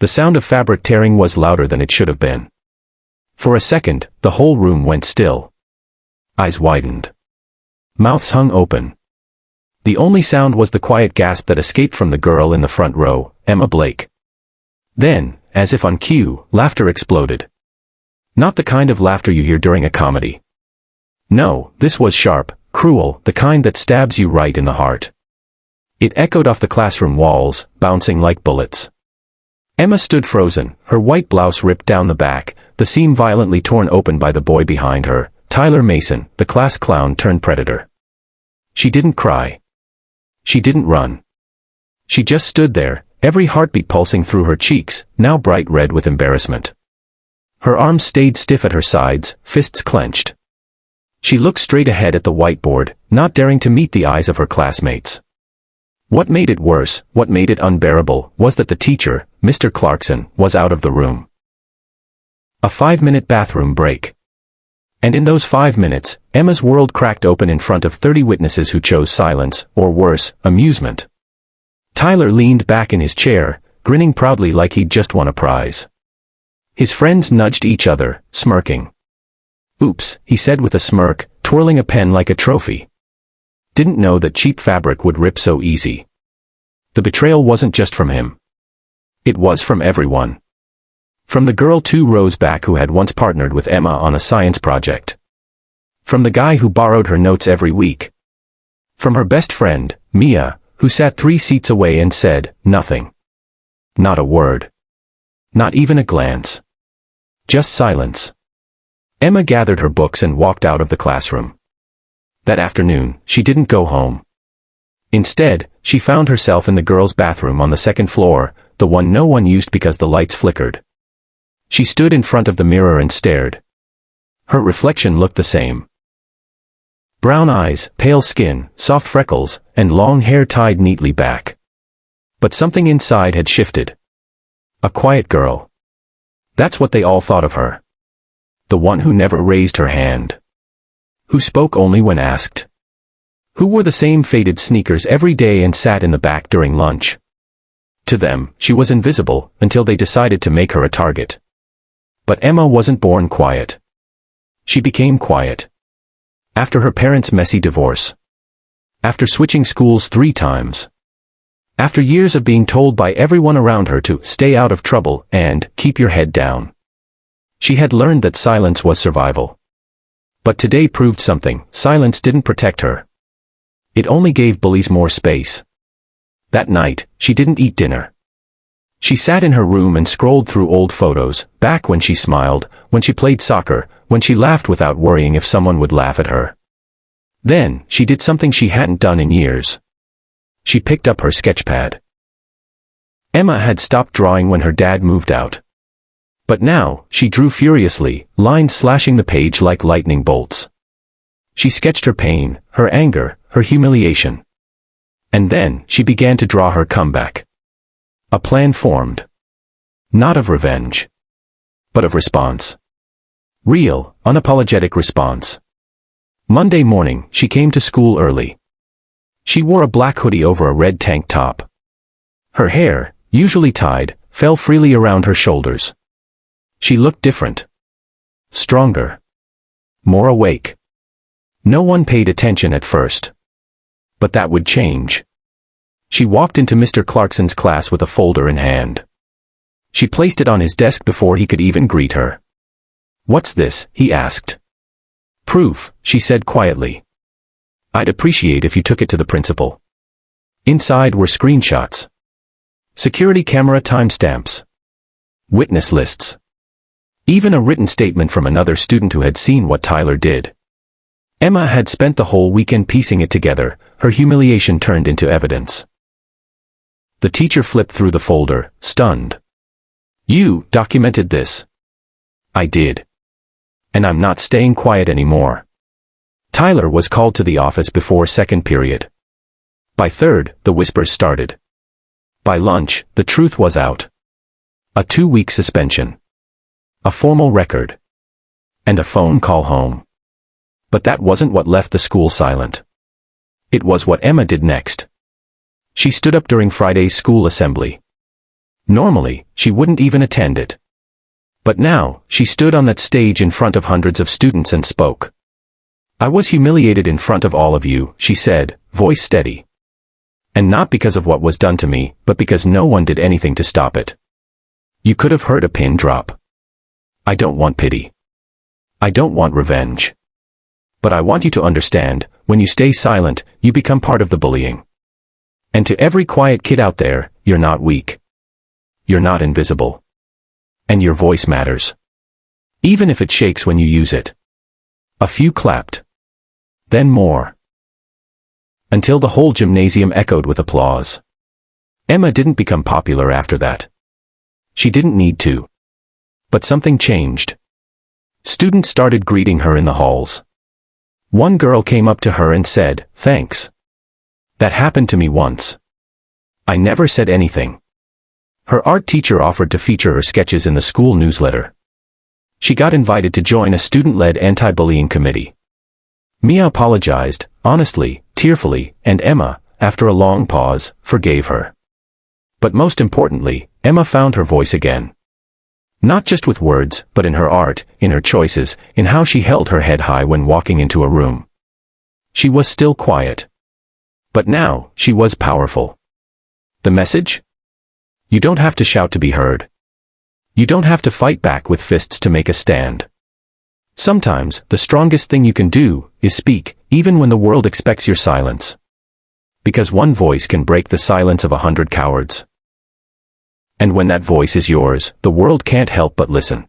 The sound of fabric tearing was louder than it should have been. For a second, the whole room went still. Eyes widened. Mouths hung open. The only sound was the quiet gasp that escaped from the girl in the front row, Emma Blake. Then, as if on cue, laughter exploded. Not the kind of laughter you hear during a comedy. No, this was sharp, cruel, the kind that stabs you right in the heart. It echoed off the classroom walls, bouncing like bullets. Emma stood frozen, her white blouse ripped down the back, the seam violently torn open by the boy behind her, Tyler Mason, the class clown turned predator. She didn't cry. She didn't run. She just stood there, every heartbeat pulsing through her cheeks, now bright red with embarrassment. Her arms stayed stiff at her sides, fists clenched. She looked straight ahead at the whiteboard, not daring to meet the eyes of her classmates. What made it worse, what made it unbearable, was that the teacher, Mr. Clarkson, was out of the room. A 5-minute bathroom break. And in those 5 minutes, Emma's world cracked open in front of 30 witnesses who chose silence, or worse, amusement. Tyler leaned back in his chair, grinning proudly like he'd just won a prize. His friends nudged each other, smirking. "Oops," he said with a smirk, twirling a pen like a trophy. Didn't know that cheap fabric would rip so easy. The betrayal wasn't just from him. It was from everyone. From the girl 2 rows back who had once partnered with Emma on a science project. From the guy who borrowed her notes every week. From her best friend, Mia, who sat 3 seats away and said nothing. Not a word. Not even a glance. Just silence. Emma gathered her books and walked out of the classroom. That afternoon, she didn't go home. Instead, she found herself in the girls' bathroom on the 2nd floor, the one no one used because the lights flickered. She stood in front of the mirror and stared. Her reflection looked the same. Brown eyes, pale skin, soft freckles, and long hair tied neatly back. But something inside had shifted. A quiet girl. That's what they all thought of her. The one who never raised her hand. Who spoke only when asked. Who wore the same faded sneakers every day and sat in the back during lunch. To them, she was invisible, until they decided to make her a target. But Emma wasn't born quiet. She became quiet. After her parents' messy divorce. After switching schools 3 times. After years of being told by everyone around her to stay out of trouble and keep your head down. She had learned that silence was survival. But today proved something: silence didn't protect her. It only gave bullies more space. That night, she didn't eat dinner. She sat in her room and scrolled through old photos, back when she smiled, when she played soccer, when she laughed without worrying if someone would laugh at her. Then, she did something she hadn't done in years. She picked up her sketchpad. Emma had stopped drawing when her dad moved out. But now, she drew furiously, lines slashing the page like lightning bolts. She sketched her pain, her anger, her humiliation. And then, she began to draw her comeback. A plan formed. Not of revenge. But of response. Real, unapologetic response. Monday morning, she came to school early. She wore a black hoodie over a red tank top. Her hair, usually tied, fell freely around her shoulders. She looked different. Stronger. More awake. No one paid attention at first. But that would change. She walked into Mr. Clarkson's class with a folder in hand. She placed it on his desk before he could even greet her. "What's this?" he asked. "Proof," she said quietly. "I'd appreciate if you took it to the principal." Inside were screenshots. Security camera timestamps. Witness lists. Even a written statement from another student who had seen what Tyler did. Emma had spent the whole weekend piecing it together, her humiliation turned into evidence. The teacher flipped through the folder, stunned. "You documented this?" "I did. And I'm not staying quiet anymore." Tyler was called to the office before 2nd period. By 3rd, the whispers started. By lunch, the truth was out. A 2-week suspension. A formal record. And a phone call home. But that wasn't what left the school silent. It was what Emma did next. She stood up during Friday's school assembly. Normally, she wouldn't even attend it. But now, she stood on that stage in front of hundreds of students and spoke. "I was humiliated in front of all of you," she said, voice steady. "And not because of what was done to me, but because no one did anything to stop it. You could have heard a pin drop. I don't want pity. I don't want revenge. But I want you to understand, when you stay silent, you become part of the bullying. And to every quiet kid out there, you're not weak. You're not invisible. And your voice matters. Even if it shakes when you use it." A few clapped. Then more. Until the whole gymnasium echoed with applause. Emma didn't become popular after that. She didn't need to. But something changed. Students started greeting her in the halls. One girl came up to her and said, "Thanks. That happened to me once. I never said anything." Her art teacher offered to feature her sketches in the school newsletter. She got invited to join a student-led anti-bullying committee. Mia apologized, honestly, tearfully, and Emma, after a long pause, forgave her. But most importantly, Emma found her voice again. Not just with words, but in her art, in her choices, in how she held her head high when walking into a room. She was still quiet. But now, she was powerful. The message? You don't have to shout to be heard. You don't have to fight back with fists to make a stand. Sometimes, the strongest thing you can do is speak, even when the world expects your silence. Because one voice can break the silence of 100 cowards. And when that voice is yours, the world can't help but listen.